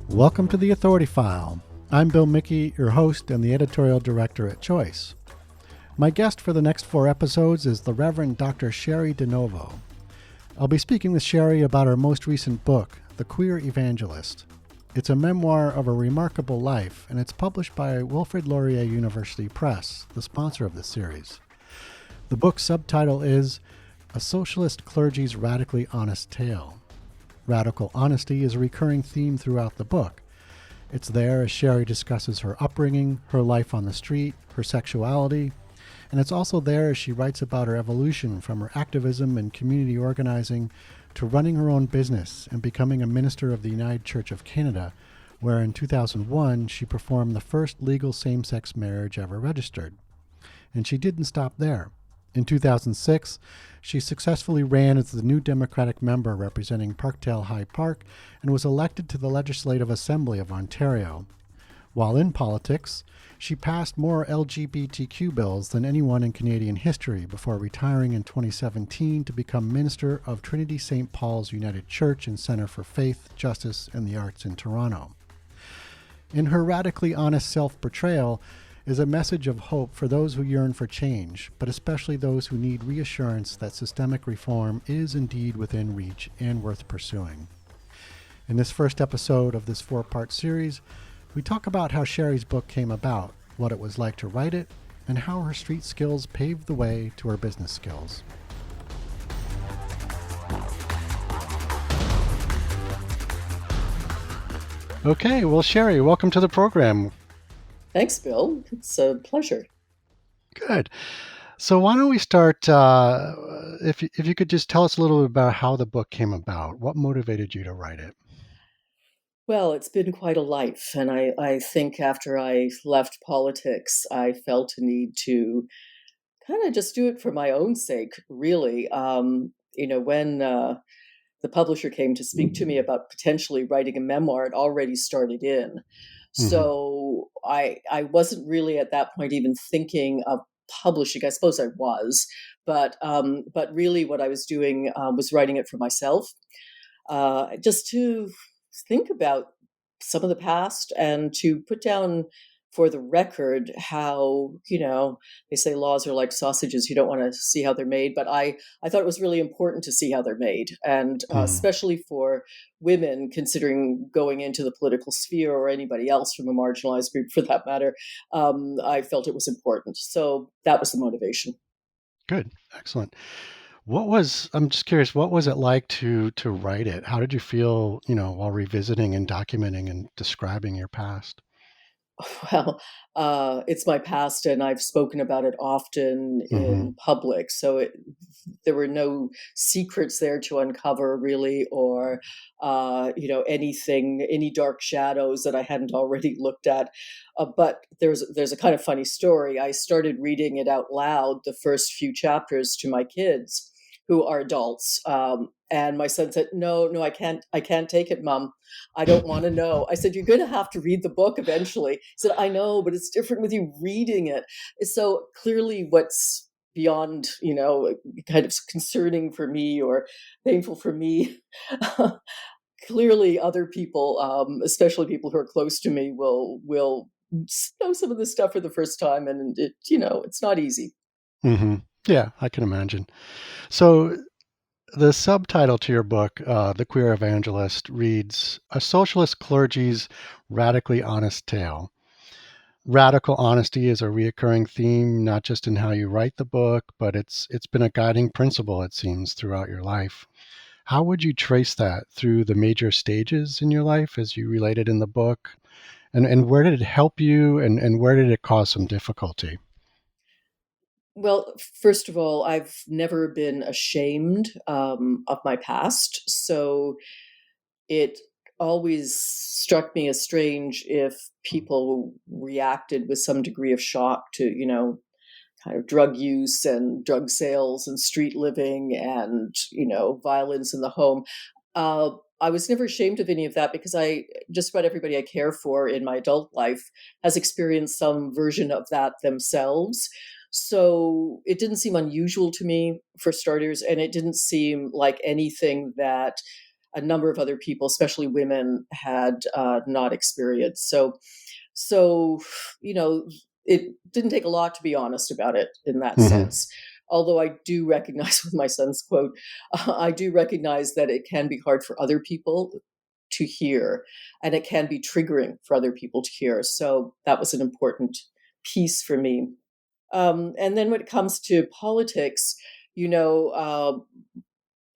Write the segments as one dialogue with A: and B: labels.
A: Welcome to the Authority File. I'm Bill Mickey, your host and the editorial director at Choice. My guest for the next 4 episodes is the Reverend Dr. Cheri DiNovo. I'll be speaking with Cheri about her most recent book, The Queer Evangelist. It's a memoir of a remarkable life, and it's published by Wilfrid Laurier University Press, the sponsor of this series. The book's subtitle is A Socialist Clergy's Radically Honest Tale. Radical honesty is a recurring theme throughout the book. It's there as Cheri discusses her upbringing, her life on the street, her sexuality, and it's also there as she writes about her evolution from her activism and community organizing to running her own business and becoming a minister of the United Church of Canada, where in 2001 she performed the first legal same-sex marriage ever registered. And she didn't stop there. In 2006, she successfully ran as the new Democratic member representing Parkdale High Park and was elected to the Legislative Assembly of Ontario. While in politics, she passed more LGBTQ bills than anyone in Canadian history before retiring in 2017 to become Minister of Trinity St. Paul's United Church and Centre for Faith, Justice and the Arts in Toronto. In her radically honest self-portrayal is a message of hope for those who yearn for change, but especially those who need reassurance that systemic reform is indeed within reach and worth pursuing. In this first episode of this 4-part series, we talk about how Cheri's book came about, what it was like to write it, and how her street skills paved the way to her business skills. Okay, well, Cheri, welcome to the program.
B: Thanks, Bill. It's a pleasure.
A: Good. So why don't we start, if you could just tell us a little bit about how the book came about. What motivated you to write it?
B: Well, it's been quite a life. And I think after I left politics, I felt a need to kind of just do it for my own sake, really. When the publisher came to speak to me about potentially writing a memoir, it already started in.
A: Mm-hmm.
B: So I wasn't really at that point even thinking of publishing. I suppose I was, but really what I was doing was writing it for myself, just to think about some of the past and to put down for the record how, they say laws are like sausages. You don't want to see how they're made. But I thought it was really important to see how they're made. And especially for women, considering going into the political sphere or anybody else from a marginalized group for that matter, I felt it was important. So that was the motivation.
A: Good. Excellent. I'm just curious, what was it like to write it? How did you feel, while revisiting and documenting and describing your past?
B: Well, it's my past, and I've spoken about it often
A: Mm-hmm.
B: in public. So there were no secrets there to uncover, really, or any dark shadows that I hadn't already looked at. But there's a kind of funny story. I started reading it out loud, the first few chapters, to my kids, who are adults. And my son said, "No, I can't take it, Mom. I don't want to know." I said, "You're going to have to read the book eventually." He said, "I know, but it's different with you reading it." So clearly what's beyond, kind of concerning for me or painful for me, clearly other people, especially people who are close to me, will know some of this stuff for the first time. And it's not easy.
A: Mm-hmm. Yeah, I can imagine. So the subtitle to your book, The Queer Evangelist, reads, A Socialist Clergy's Radically Honest Tale. Radical honesty is a reoccurring theme, not just in how you write the book, but it's been a guiding principle, it seems, throughout your life. How would you trace that through the major stages in your life as you related in the book? And where did it help you and where did it cause some difficulty?
B: Well, first of all, I've never been ashamed of my past. So it always struck me as strange if people reacted with some degree of shock to, kind of drug use and drug sales and street living and, violence in the home. I was never ashamed of any of that because just about everybody I care for in my adult life has experienced some version of that themselves. So it didn't seem unusual to me, for starters, and it didn't seem like anything that a number of other people, especially women, had not experienced. So, you know, it didn't take a lot to be honest about it in that
A: Hmm.
B: sense. Although I do recognize, with my son's quote, I do recognize that it can be hard for other people to hear, and it can be triggering for other people to hear. So that was an important piece for me. And then when it comes to politics, you know,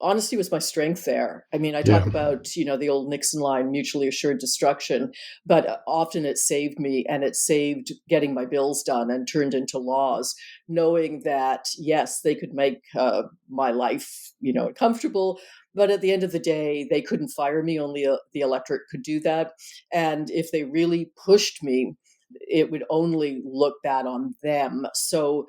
B: honesty was my strength there. I mean, I
A: Yeah.
B: talk about, the old Nixon line, mutually assured destruction, but often it saved me, and it saved getting my bills done and turned into laws, knowing that, yes, they could make my life, comfortable. But at the end of the day, they couldn't fire me. Only the electorate could do that. And if they really pushed me, it would only look bad on them. So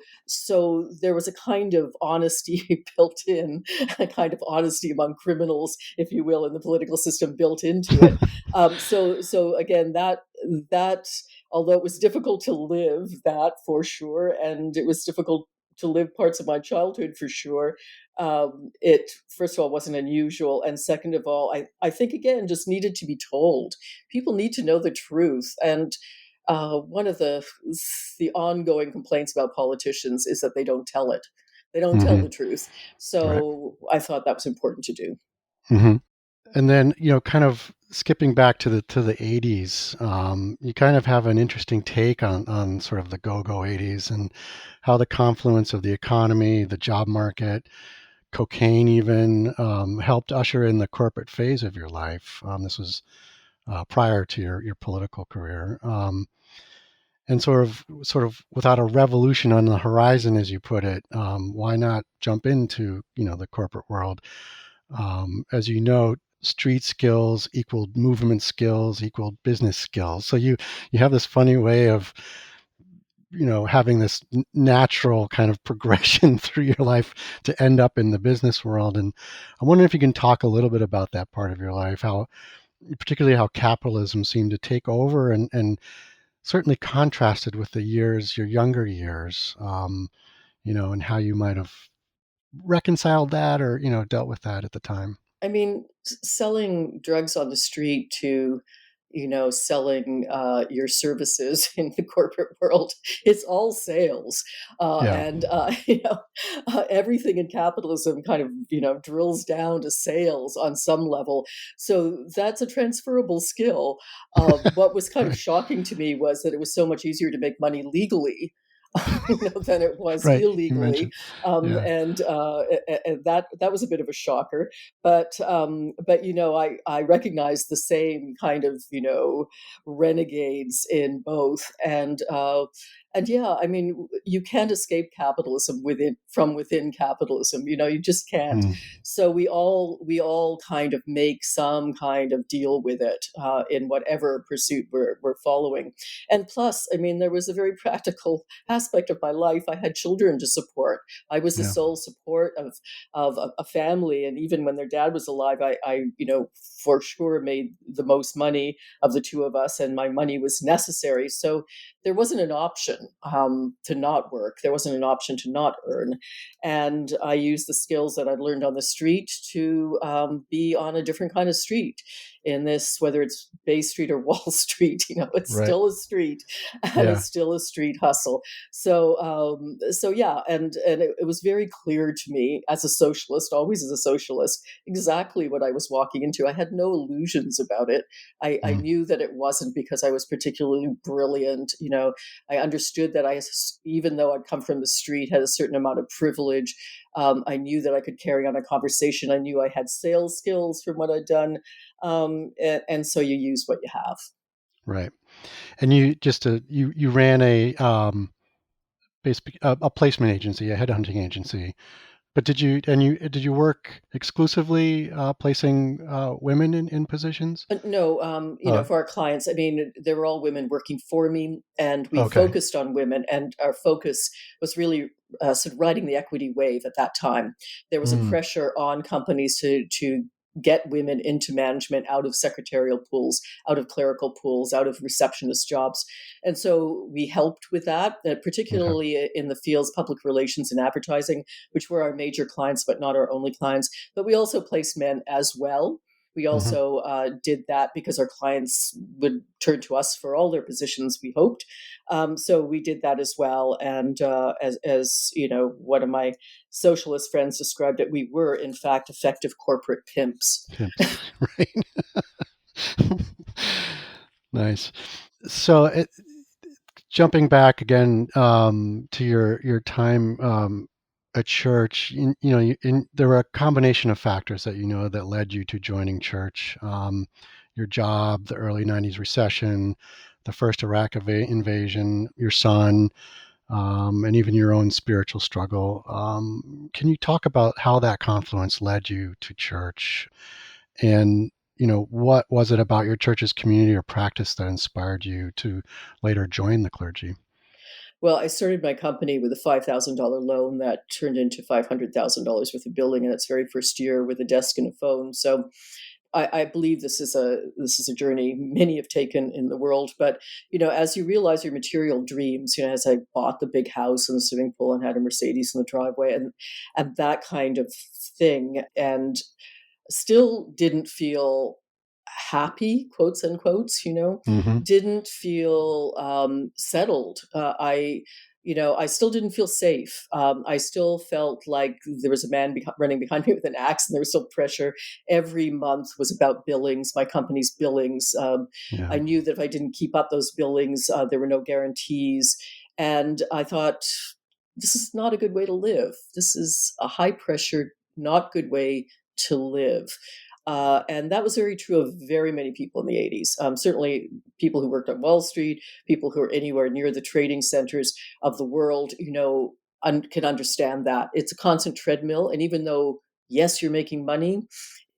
B: there was a kind of honesty built in, a kind of honesty among criminals, if you will, in the political system built into it. So again, that although it was difficult to live that for sure, and it was difficult to live parts of my childhood for sure. It first of all wasn't unusual, and second of all, I think again just needed to be told. People need to know the truth, and one of the ongoing complaints about politicians is that they don't tell it. They don't tell
A: Hmm.
B: the truth.
A: Right.
B: So I thought that was important to do.
A: Hmm. And then, kind of skipping back to the 80s, you kind of have an interesting take on sort of the go-go 80s and how the confluence of the economy, the job market, cocaine even helped usher in the corporate phase of your life. This was prior to your political career. And sort of without a revolution on the horizon, as you put it, why not jump into, the corporate world? As you know, street skills equaled movement skills equaled business skills. So you have this funny way of having this natural kind of progression through your life to end up in the business world. And I wonder if you can talk a little bit about that part of your life, how particularly how capitalism seemed to take over and certainly contrasted with your younger years, and how you might have reconciled that or dealt with that at the time.
B: I mean, selling drugs on the street to, selling your services in the corporate world, it's all sales.
A: Yeah.
B: And, everything in capitalism kind of, drills down to sales on some level. So that's a transferable skill. What was kind of
A: Right.
B: shocking to me was that it was so much easier to make money legally than it was
A: Right. You
B: illegally,
A: mentioned. Yeah.
B: and that was a bit of a shocker. But I recognize the same kind of renegades in both, and yeah, I mean, you can't escape capitalism from within capitalism. You just can't.
A: Mm.
B: So we all kind of make some kind of deal with it in whatever pursuit we're following. And plus, I mean, there was a very practical aspect of my life. I had children to support. I was the
A: Yeah.
B: sole support of a family, and even when their dad was alive, I for sure made the most money of the two of us, and my money was necessary. So there wasn't an option to not work. There wasn't an option to not earn, and I used the skills that I'd learned on the street to be on a different kind of street. In this, whether it's Bay Street or Wall Street, it's
A: Right.
B: still a street, and
A: Yeah.
B: it's still a street hustle. So yeah, and it was very clear to me as a socialist, always as a socialist, exactly what I was walking into. I had no illusions about it. I
A: Mm.
B: knew that it wasn't because I was particularly brilliant. I understood that even though I'd come from the street, had a certain amount of privilege. I knew that I could carry on a conversation. I knew I had sales skills from what I'd done, and so you use what you have.
A: Right. And you ran a placement agency, a headhunting agency. But did you work exclusively placing women in positions?
B: No,
A: Uh,
B: for our clients, I mean, they were all women working for me, and we
A: okay.
B: focused on women, and our focus was really sort of riding the equity wave at that time. There was a
A: Mm.
B: pressure on companies to get women into management out of secretarial pools, out of clerical pools, out of receptionist jobs. And so we helped with that,
A: Okay.
B: particularly in the fields public relations and advertising, which were our major clients, but not our only clients. But we also placed men as well. We
A: Hmm.
B: also did that because our clients would turn to us for all their positions, we hoped. So we did that as well. And as you know, one of my socialist friends described it, we were, in fact, effective corporate pimps.
A: Pimps, right? Nice. So, jumping back again to your time at church, there were a combination of factors that that led you to joining church. Your job, the early '90s recession, the first Iraq invasion, your son, and even your own spiritual struggle. Can you talk about how that confluence led you to church? And what was it about your church's community or practice that inspired you to later join the clergy?
B: Well, I started my company with a $5,000 loan that turned into $500,000 worth of billing in its very first year with a desk and a phone. So I believe this is a journey many have taken in the world. But as you realize your material dreams, as I bought the big house and the swimming pool and had a Mercedes in the driveway and that kind of thing, and still didn't feel happy, quotes unquotes,
A: Hmm.
B: didn't feel settled. I still didn't feel safe. I still felt like there was a man running behind me with an axe, and there was still pressure. Every month was about billings, my company's billings.
A: Yeah.
B: I knew that if I didn't keep up those billings, there were no guarantees. And I thought, this is not a good way to live. This is a high pressure, not good way to live. And that was very true of very many people in the 80s. Certainly, people who worked on Wall Street, people who are anywhere near the trading centers of the world, can understand that. It's a constant treadmill. And even though, yes, you're making money,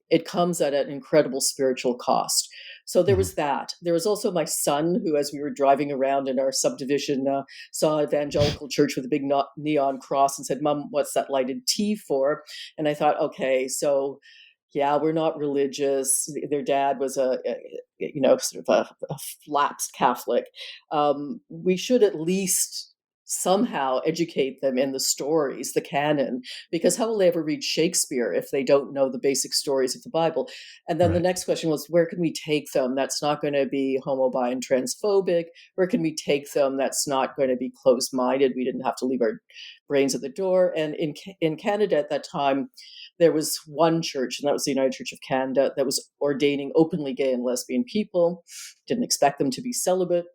B: it comes at an incredible spiritual cost. So there
A: Hmm.
B: was that. There was also my son, who, as we were driving around in our subdivision, saw Evangelical church with a big neon cross and said, "Mom, what's that lighted T for?" And I thought, okay, so yeah, we're not religious. Their dad was sort of a lapsed Catholic. We should at least somehow educate them in the stories, the canon, because how will they ever read Shakespeare if they don't know the basic stories of the Bible? And then the
A: Right.
B: next question was, where can we take them that's not going to be homo, bi, and transphobic? Where can we take them that's not going to be closed minded? We didn't have to leave our brains at the door. And in Canada at that time, there was one church, and that was the United Church of Canada, that was ordaining openly gay and lesbian people, didn't expect them to be celibate.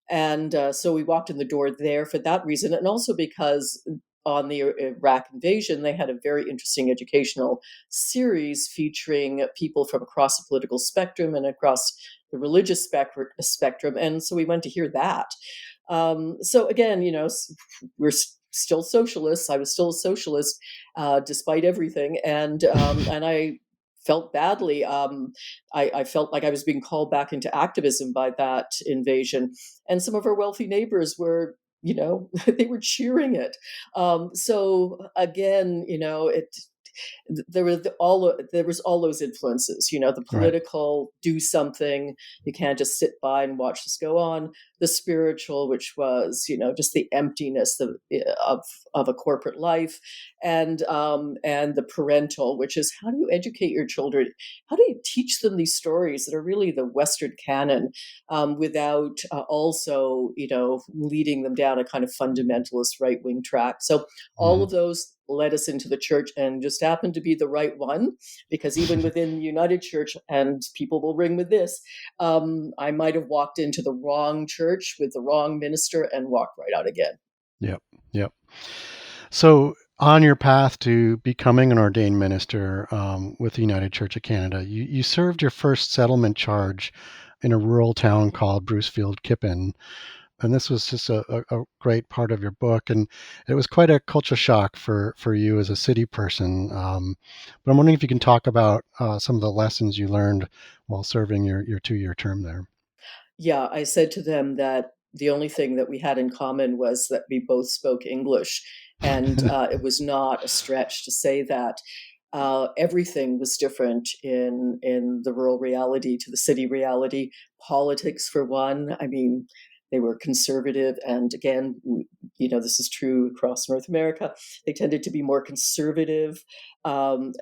B: And so we walked in the door there for that reason, and also because on the Iraq invasion, they had a very interesting educational series featuring people from across the political spectrum and across the religious spectrum. And so we went to hear that. So again, we're still socialists. I was still a socialist despite everything, and I felt badly. I felt like I was being called back into activism by that invasion, and some of our wealthy neighbors were. They were cheering it. So again, there was all those influences, the
A: Right.
B: political, do something, you can't just sit by and watch this go on, the spiritual, which was just the emptiness of a corporate life, and the parental, which is, how do you educate your children, how do you teach them these stories that are really the Western canon, without also leading them down a kind of fundamentalist right-wing track. So all
A: Hmm.
B: of those led us into the church, and just happened to be the right one, because even within the United Church, and people will ring with this, I might have walked into the wrong church with the wrong minister and walked right out again.
A: Yep. Yep. So, on your path to becoming an ordained minister with the United Church of Canada, you served your first settlement charge in a rural town called Brucefield Kippen. And this was just a great part of your book. And it was quite a culture shock for you as a city person. But I'm wondering if you can talk about some of the lessons you learned while serving your 2-year term there.
B: Yeah, I said to them that the only thing that we had in common was that we both spoke English. And it was not a stretch to say that. Everything was different in the rural reality to the city reality. Politics, for one. I mean, They were conservative. And again, this is true across North America. They tended to be more conservative,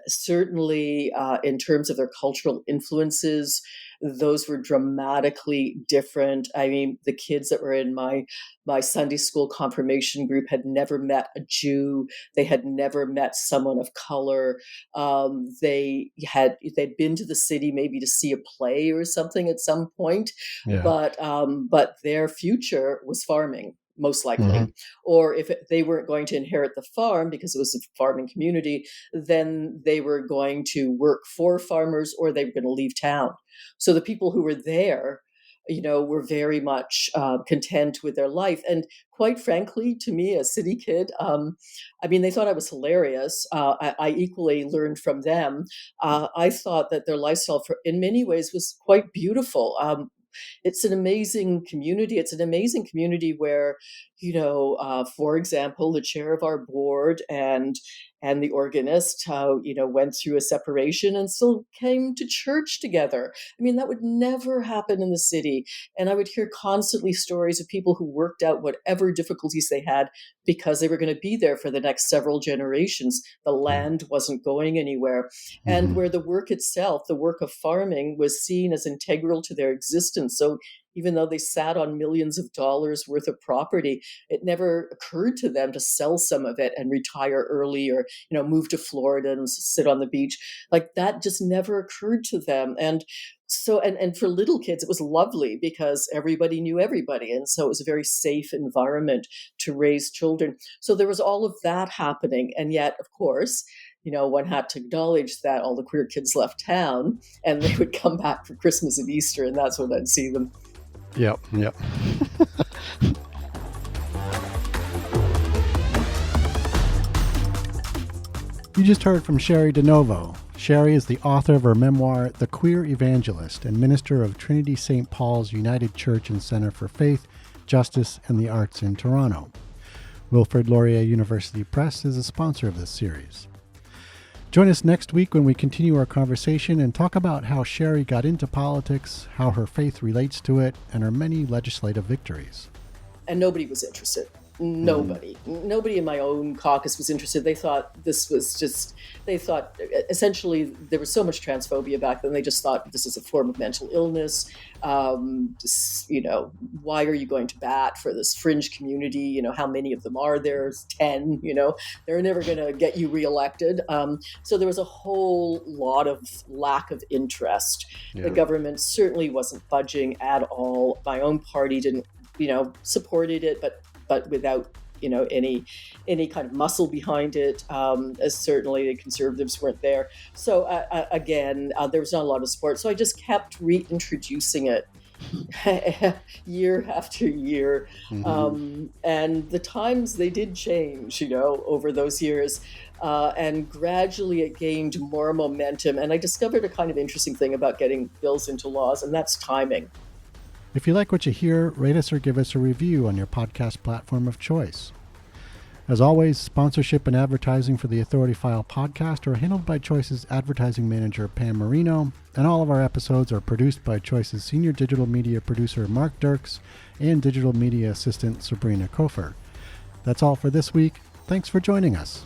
B: certainly in terms of their cultural influences. Those were dramatically different. I mean, the kids that were in my Sunday school confirmation group had never met a Jew. They had never met someone of color. They'd been to the city maybe to see a play or something at some point, but their future was farming, most likely. Or if they weren't going to inherit the farm because it was a farming community, then they were going to work for farmers, or they were going to leave town. So the people who were there, were very much content with their life. And quite frankly, to me, a city kid, they thought I was hilarious. I equally learned from them. I thought that their lifestyle, in many ways, was quite beautiful. It's an amazing community. It's an amazing community where, for example, the chair of our board and the organist, went through a separation and still came to church together. I mean, that would never happen in the city. And I would hear constantly stories of people who worked out whatever difficulties they had because they were going to be there for the next several generations. The land wasn't going anywhere. And where the work itself, the work of farming, was seen as integral to their existence. So even though they sat on millions of dollars worth of property, it never occurred to them to sell some of it and retire early, or, move to Florida and sit on the beach. Like, that just never occurred to them. And so, and for little kids, it was lovely because everybody knew everybody. And so it was a very safe environment to raise children. So there was all of that happening. And yet, of course, one had to acknowledge that all the queer kids left town and they would come back for Christmas and Easter, and that's when I'd see them.
A: Yep. You just heard from Cheri DiNovo. Cheri is the author of her memoir, The Queer Evangelist, and minister of Trinity St. Paul's United Church and Center for Faith, Justice, and the Arts in Toronto. Wilfrid Laurier University Press is a sponsor of this series. Join us next week when we continue our conversation and talk about how Cheri got into politics, how her faith relates to it, and her many legislative victories.
B: And nobody was interested. Nobody in my own caucus was interested. They thought essentially there was so much transphobia back then. They just thought this is a form of mental illness. Why are you going to bat for this fringe community? How many of them are there? 10, they're never going to get you reelected. So there was a whole lot of lack of interest. Yeah. The government certainly wasn't budging at all. My own party didn't, supported it, but without any kind of muscle behind it. As certainly the Conservatives weren't there. So again, there was not a lot of support. So I just kept reintroducing it year after year. And the times, they did change, over those years. And gradually it gained more momentum. And I discovered a kind of interesting thing about getting bills into laws, and that's timing.
A: If you like what you hear, rate us or give us a review on your podcast platform of choice. As always, sponsorship and advertising for the Authority File podcast are handled by Choice's advertising manager, Pam Marino, and all of our episodes are produced by Choice's senior digital media producer, Mark Dirks, and digital media assistant, Sabrina Kofer. That's all for this week. Thanks for joining us.